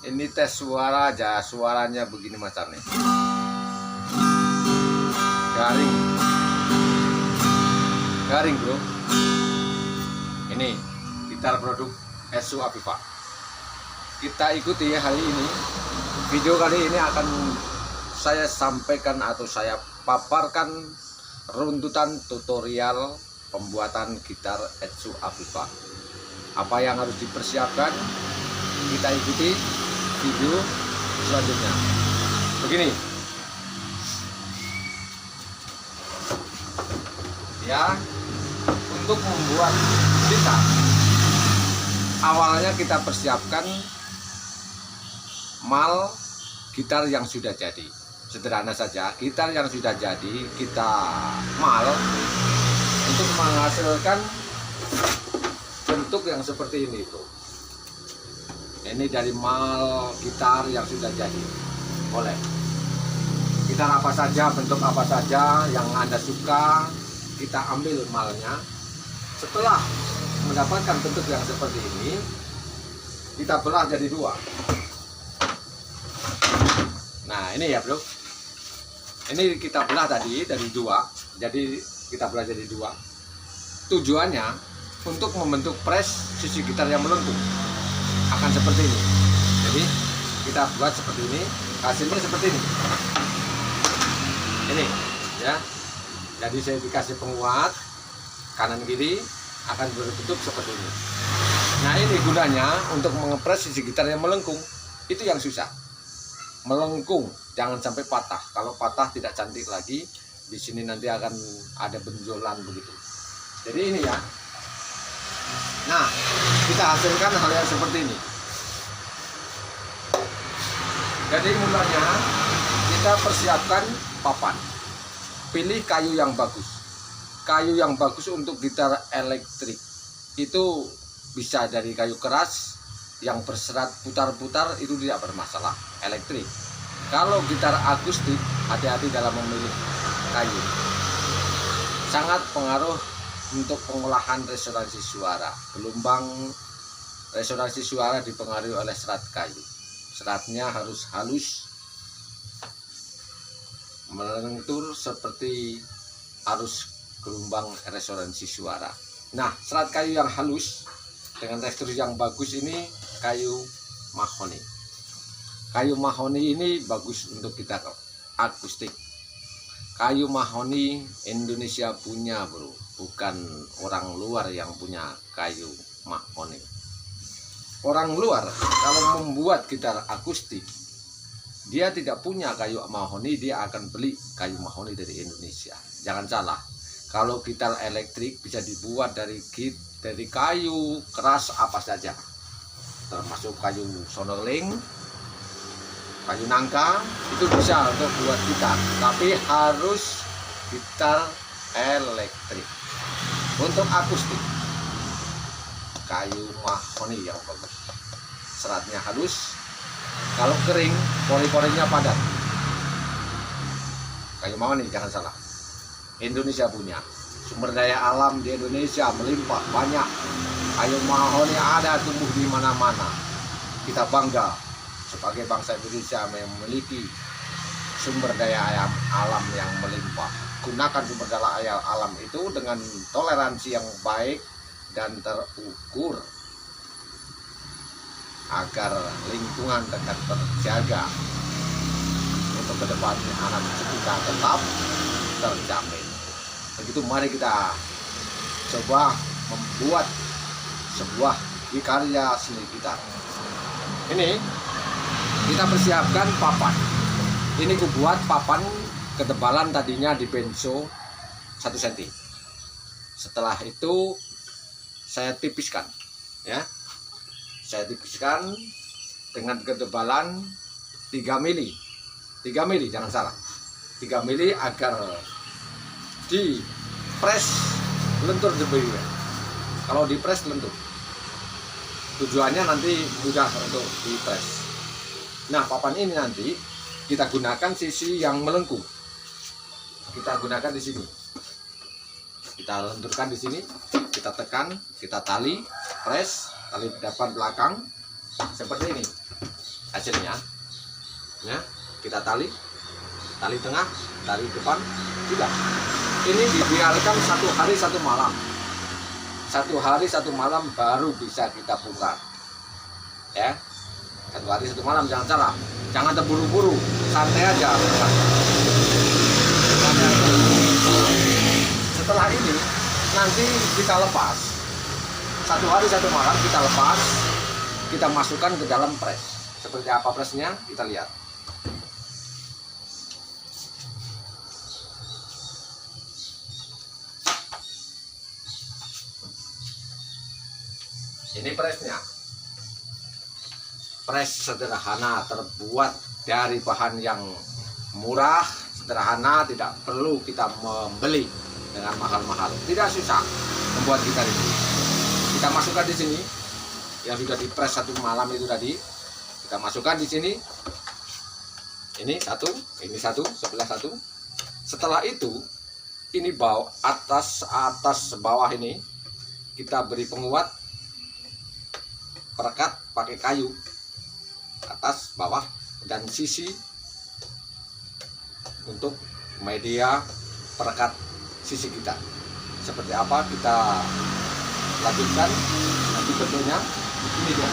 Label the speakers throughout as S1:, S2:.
S1: Ini tes suara aja, suaranya begini macamnya. Garing. Garing, bro. Ini gitar produk Etsu Aviva. Kita ikuti hari ini. Video kali ini akan saya sampaikan atau saya paparkan runtutan tutorial pembuatan gitar Etsu Aviva. Apa yang harus dipersiapkan? Kita ikuti video selanjutnya. Begini ya, untuk membuat gitar awalnya kita persiapkan mal gitar yang sudah jadi. Sederhana saja, gitar yang sudah jadi kita mal untuk menghasilkan bentuk yang seperti ini tuh. Ini dari mal gitar yang sudah jadi. Boleh gitar apa saja, bentuk apa saja yang Anda suka, kita ambil malnya. Setelah mendapatkan bentuk yang seperti ini, kita belah jadi dua. Nah ini ya bro, ini kita belah tadi dari dua, jadi kita belah jadi dua. Tujuannya untuk membentuk press sisi gitar yang melengkung. Akan seperti ini. Jadi kita buat seperti ini, hasilnya seperti ini. Ini ya. Jadi saya dikasih penguat kanan kiri akan berbentuk seperti ini. Nah ini gunanya untuk mengepres sisi gitar yang melengkung. Itu yang susah. Melengkung, jangan sampai patah. Kalau patah tidak cantik lagi. Di sini nanti akan ada benjolan begitu. Jadi ini ya. Nah, kita hasilkan hal yang seperti ini. Jadi mulanya kita persiapkan papan. Pilih kayu yang bagus. Kayu yang bagus untuk gitar elektrik itu bisa dari kayu keras yang berserat putar-putar, itu tidak bermasalah, elektrik. Kalau gitar akustik, hati-hati dalam memilih kayu. Sangat pengaruh untuk pengolahan resonansi suara. Gelombang resonansi suara dipengaruhi oleh serat kayu. Seratnya harus halus, melentur seperti arus gelombang resonansi suara. Nah, serat kayu yang halus dengan tekstur yang bagus ini kayu mahoni. Kayu mahoni ini bagus untuk gitar akustik. Kayu mahoni Indonesia punya bro, bukan orang luar yang punya kayu mahoni. Orang luar kalau membuat gitar akustik, dia tidak punya kayu mahoni, dia akan beli kayu mahoni dari Indonesia. Jangan salah, kalau gitar elektrik bisa dibuat dari kayu keras apa saja, termasuk kayu sonoling, kayu nangka, itu bisa untuk buat gitar, tapi harus gitar elektrik. Untuk akustik, kayu mahoni yang bagus, seratnya halus, kalau kering pori-porinya padat. Kayu mahoni jangan salah, Indonesia punya, sumber daya alam di Indonesia melimpah banyak. Kayu mahoni ada tumbuh di mana-mana. Kita bangga sebagai bangsa Indonesia memiliki sumber daya alam yang melimpah. Gunakan sumber daya alam itu dengan toleransi yang baik dan terukur agar lingkungan tetap terjaga, untuk kedepannya anak cucu kita tetap terjamin. Begitu, mari kita coba membuat sebuah karya seni gitar. Ini kita persiapkan papan. Ini ku buat papan ketebalan tadinya di benzo 1 cm. Setelah itu saya tipiskan ya. Saya tipiskan dengan ketebalan 3 mili. 3 mili jangan salah. 3 mili agar di press lentur jebule. Kalau di press lentur. Tujuannya nanti mudah untuk di press. Nah, papan ini nanti kita gunakan sisi yang melengkung. Kita gunakan di sini. Kita lenturkan di sini, kita tekan, kita tali, press, tali depan belakang seperti ini. Hasilnya, ya, kita tali tengah, tali depan, sudah. Ini dibiarkan 1 hari 1 malam. 1 hari 1 malam baru bisa kita bongkar. Ya, 1 hari 1 malam, jangan salah, jangan terburu-buru, santai aja. Setelah ini nanti kita lepas, 1 hari 1 malam kita lepas, kita masukkan ke dalam press. Seperti apa pressnya kita lihat. Ini pressnya. Press sederhana, terbuat dari bahan yang murah, sederhana, tidak perlu kita membeli dengan mahal-mahal. Tidak susah membuat gitar ini. Kita masukkan di sini yang sudah di press 1 malam itu tadi. Kita masukkan di sini. Ini satu, sebelah satu. Setelah itu, ini bawah atas bawah ini kita beri penguat, perekat pakai kayu, atas bawah dan sisi untuk media perekat sisi kita. Seperti apa kita lanjutkan nanti bentuknya. Ini dia.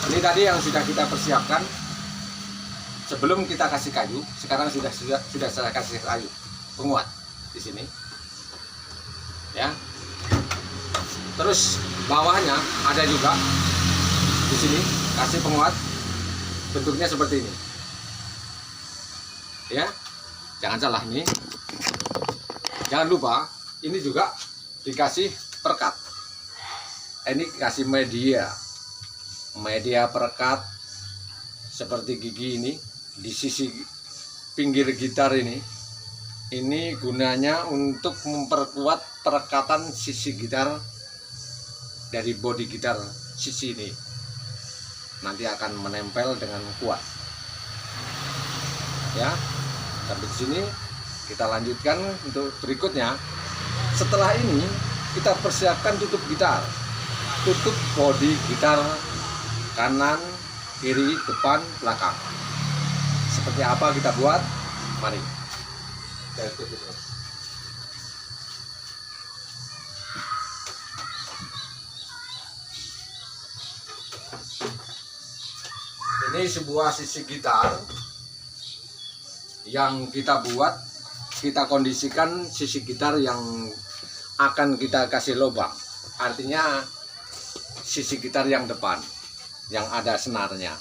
S1: Ini tadi yang sudah kita persiapkan sebelum kita kasih kayu. Sekarang sudah saya kasih kayu penguat di sini, ya. Terus bawahnya ada juga di sini kasih penguat, bentuknya seperti ini, ya. Jangan salah nih. Jangan lupa ini juga dikasih perekat. Ini kasih media perekat seperti gigi ini di sisi pinggir gitar ini. Ini gunanya untuk memperkuat perekatan sisi gitar dari bodi gitar sisi ini. Nanti akan menempel dengan kuat. Ya, sampai di sini kita lanjutkan untuk berikutnya. Setelah ini kita persiapkan tutup gitar. Tutup bodi gitar kanan, kiri, depan, belakang. Seperti apa kita buat? Mari. Ini sebuah sisi gitar yang kita buat, kita kondisikan sisi gitar yang akan kita kasih lubang. Artinya sisi gitar yang depan yang ada senarnya.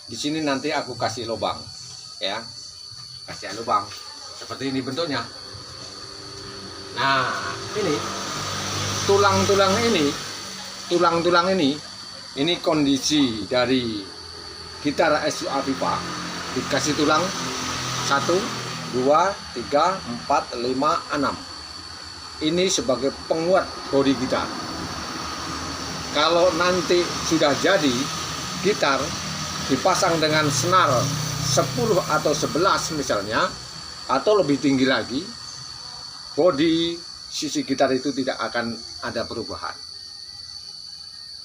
S1: Di sini nanti aku kasih lubang, ya. Kasih lubang. Seperti ini bentuknya. Nah, ini tulang-tulang ini kondisi dari gitar SU Aviva. Dikasih tulang 1, 2, 3, 4, 5, 6. Ini sebagai penguat bodi gitar. Kalau nanti sudah jadi gitar dipasang dengan senar 10 atau 11 misalnya, atau lebih tinggi lagi, bodi sisi gitar itu tidak akan ada perubahan.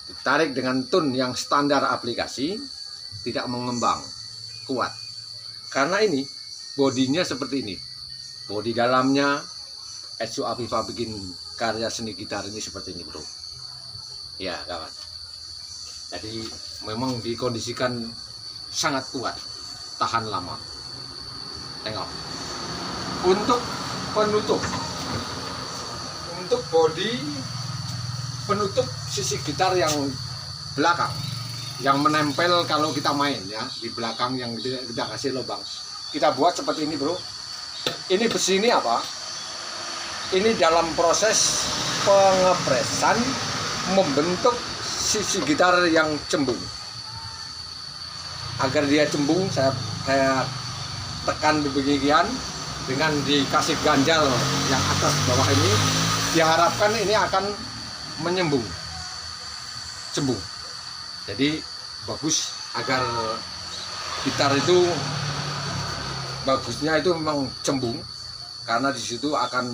S1: Ditarik dengan tune yang standar aplikasi, tidak mengembang, kuat. Karena ini bodinya seperti ini. Bodi dalamnya SU Aviva bikin karya seni gitar ini seperti ini, bro. Ya, kawan. Jadi memang dikondisikan sangat kuat, tahan lama. Tengok. Untuk penutup, untuk bodi penutup sisi gitar yang belakang, yang menempel kalau kita main, ya, di belakang yang kita kasih lubang. Kita buat seperti ini, bro. Ini besi ini apa? Ini dalam proses pengepresan membentuk sisi gitar yang cembung. Agar dia cembung, saya tekan demikian dengan dikasih ganjal yang atas bawah ini, diharapkan ini akan menyembung, cembung. Jadi bagus agar gitar itu bagusnya itu memang cembung, karena di situ akan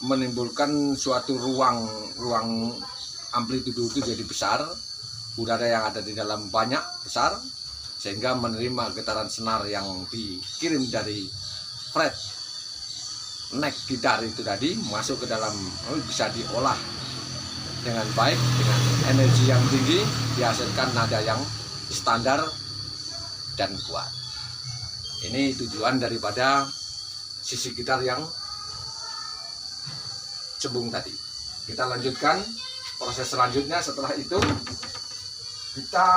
S1: menimbulkan suatu ruang amplitudo itu jadi besar, udara yang ada di dalam banyak besar, sehingga menerima getaran senar yang dikirim dari fret neck gitar itu tadi masuk ke dalam, bisa diolah dengan baik, dengan energi yang tinggi, dihasilkan nada yang standar dan kuat. Ini tujuan daripada sisi gitar yang cembung tadi. Kita lanjutkan proses selanjutnya. Setelah itu kita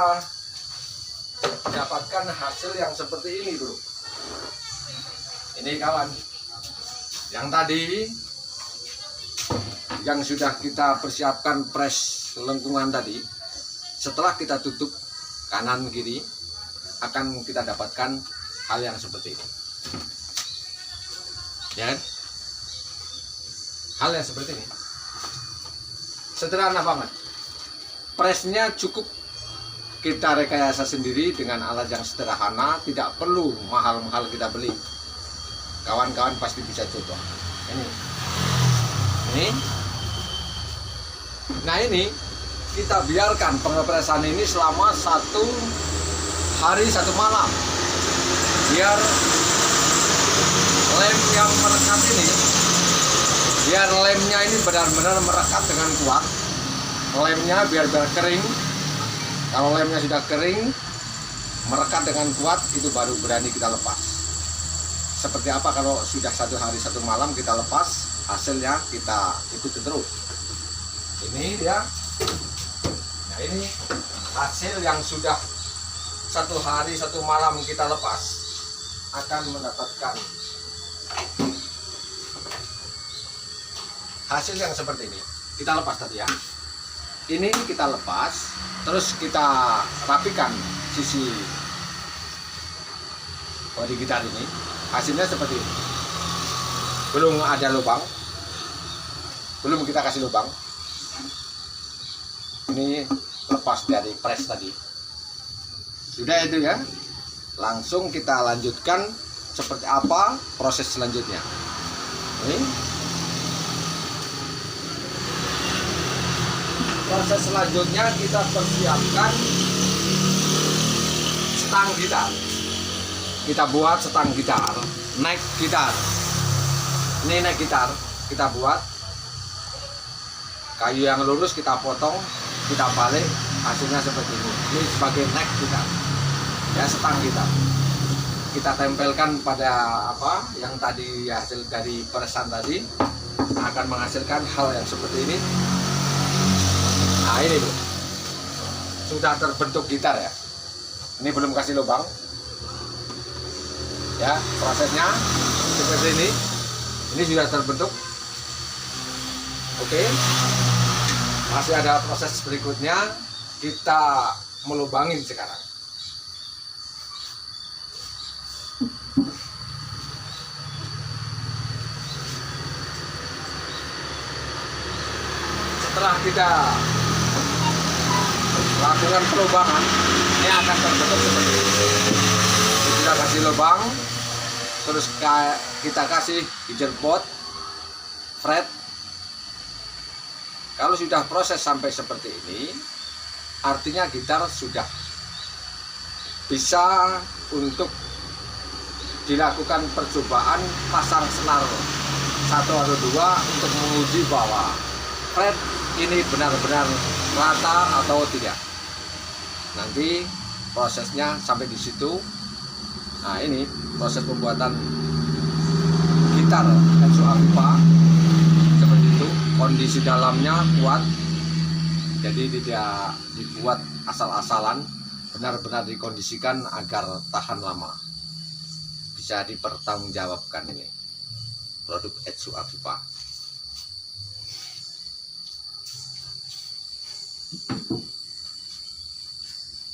S1: dapatkan hasil yang seperti ini, bro. Ini kawan, yang tadi yang sudah kita persiapkan press lengkungan tadi, setelah kita tutup kanan kiri akan kita dapatkan hal yang seperti ini, ya. Hal yang seperti ini sederhana banget. Pressnya cukup kita rekayasa sendiri dengan alat yang sederhana, tidak perlu mahal-mahal kita beli. Kawan-kawan pasti bisa coba. Ini. Nah, ini kita biarkan pengepresan ini selama 1 hari 1 malam, biar lem yang merekat ini, biar lemnya ini benar-benar merekat dengan kuat. Lemnya biar kering. Kalau lemnya sudah kering, merekat dengan kuat, itu baru berani kita lepas. Seperti apa kalau sudah 1 hari 1 malam kita lepas, hasilnya kita ikuti terus. Ini dia. Nah, ini hasil yang sudah 1 hari 1 malam kita lepas, akan mendapatkan hasil yang seperti ini. Kita lepas tadi ya. Ini kita lepas, terus kita rapikan sisi bodi gitar ini. Hasilnya seperti ini. Belum ada lubang, belum kita kasih lubang. Ini lepas dari press tadi. Sudah itu ya. Langsung kita lanjutkan seperti apa proses selanjutnya. Ini proses selanjutnya, kita persiapkan stang gitar. Kita buat stang gitar, neck gitar. Ini neck gitar kita buat, kayu yang lurus kita potong, kita balik, hasilnya seperti ini. Ini sebagai neck gitar, ya, stang gitar. Kita tempelkan pada apa yang tadi hasil dari peresan tadi, akan menghasilkan hal yang seperti ini. Nah, ini bro, sudah terbentuk gitar ya. Ini belum kasih lubang ya, prosesnya seperti ini. Ini sudah terbentuk. Oke, masih ada proses berikutnya, kita melubangin sekarang. Setelah kita lakukan pelubangan, ini akan terbentuk seperti ini. Kita kasih lubang, terus kita kasih hijrpot, fret. Kalau sudah proses sampai seperti ini, artinya gitar sudah bisa untuk dilakukan percobaan pasang senar 1 atau 2 untuk menguji bahwa fret ini benar-benar rata atau tidak. Nanti prosesnya sampai di situ. Nah, ini proses pembuatan gitar Etsu Aviva seperti itu. Kondisi dalamnya kuat, jadi tidak dibuat asal-asalan, benar-benar dikondisikan agar tahan lama. Bisa dipertanggungjawabkan ini produk Etsu Aviva.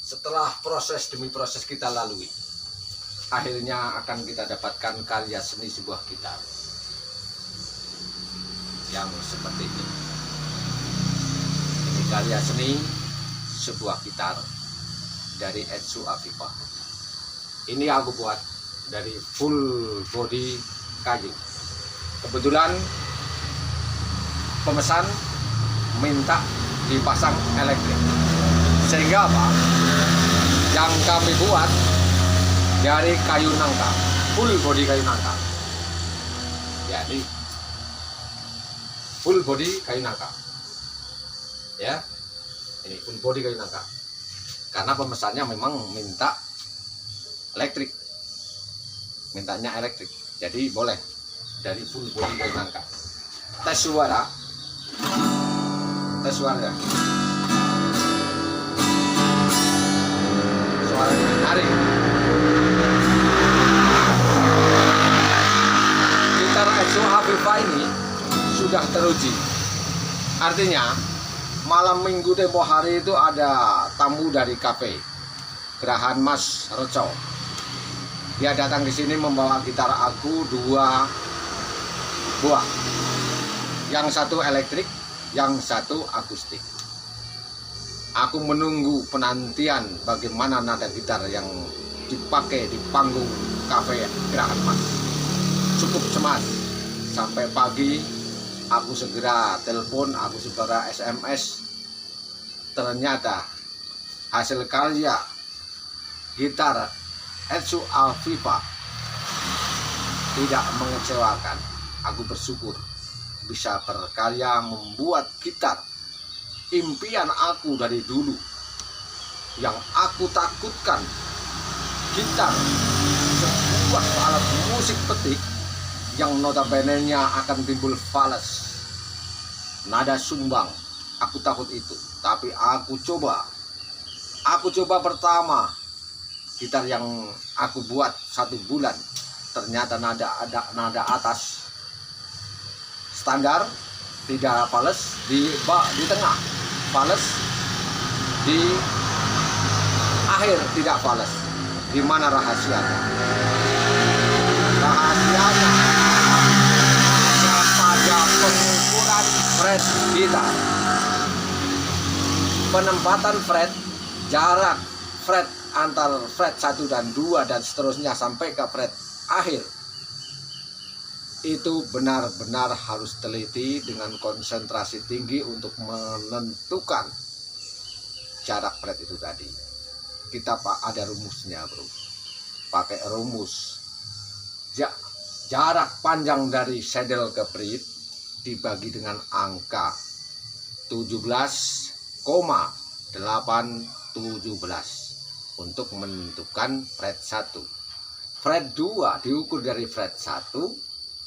S1: Setelah proses demi proses kita lalui, akhirnya akan kita dapatkan karya seni sebuah gitar yang seperti ini. Ini karya seni sebuah gitar dari Etsu Afifa. Ini aku buat dari full body kayu. Kebetulan pemesan minta dipasang elektrik, sehingga apa? Yang kami buat dari kayu nangka, full body kayu nangka. Jadi full body kayu nangka. Ya, ini full body kayu nangka. Karena pemesannya memang minta elektrik, mintanya elektrik. Jadi boleh dari full body kayu nangka. Tes suara, tes suara. Suaranya nyaring. Gitar Etsu Afifa ini sudah teruji. Artinya malam minggu tempo hari itu ada tamu dari kafe Gerahan Mas Reco. Dia datang ke sini membawa gitar aku 2 buah. Yang satu elektrik, yang satu akustik. Aku menunggu penantian bagaimana nada gitar yang dipakai di panggung kafe Gerahan Mas. Cukup cemas. Sampai pagi aku segera telepon, aku segera SMS. Ternyata hasil karya gitar Etsu Afifa tidak mengecewakan. Aku bersyukur bisa berkarya membuat gitar impian aku dari dulu, yang aku takutkan. Gitar sebuah alat musik petik yang notabene-nya akan timbul fals, nada sumbang. Aku takut itu, tapi aku coba pertama gitar yang aku buat 1 bulan, ternyata nada atas standar, tidak fals, di tengah fals, di akhir tidak fals. Di mana rahasianya? Rahasianya pada pengukuran fret gitar, penempatan fret, jarak fret antar fret 1 dan 2 dan seterusnya sampai ke fret akhir. Itu benar-benar harus teliti dengan konsentrasi tinggi untuk menentukan jarak fret itu tadi. Kita ada rumusnya, bro. Pakai rumus jarak panjang dari saddle ke bridge dibagi dengan angka 17,817 untuk menentukan fret 1. Fret 2 diukur dari fret 1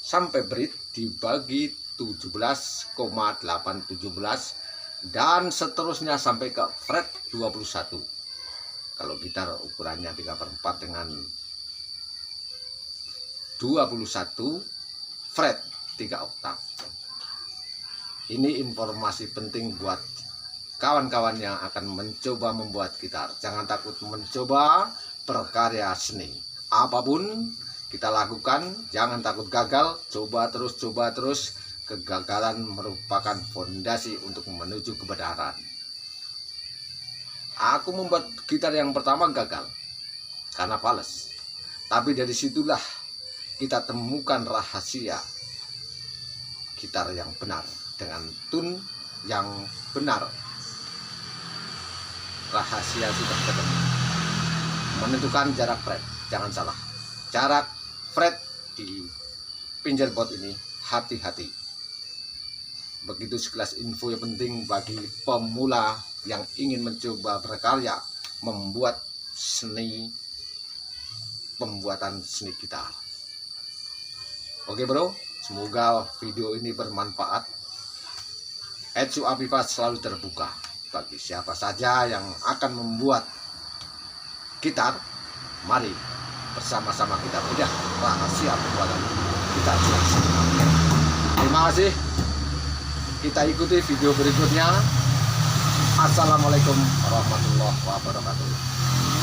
S1: sampai bridge dibagi 17,817 dan seterusnya sampai ke fret 21. Kalau gitar ukurannya 3/4 dengan 21 fret 3 oktav. Ini informasi penting buat kawan-kawan yang akan mencoba membuat gitar. Jangan takut mencoba berkarya seni. Apapun kita lakukan, jangan takut gagal, coba terus. Kegagalan merupakan fondasi untuk menuju kebenaran. Aku membuat gitar yang pertama gagal karena fals. Tapi dari situlah kita temukan rahasia gitar yang benar dengan tune yang benar. Rahasia sudah ketemu. Menentukan jarak fret, jangan salah. Jarak fret di fingerboard ini hati-hati. Begitu sekelas info yang penting bagi pemula yang ingin mencoba berkarya membuat pembuatan seni gitar. Oke bro, semoga video ini bermanfaat. Etsu Afifa selalu terbuka bagi siapa saja yang akan membuat gitar. Mari bersama-sama kita bedah rahasia pembuatan gitar. Terima kasih. Kita ikuti video berikutnya. Assalamualaikum warahmatullahi wabarakatuh.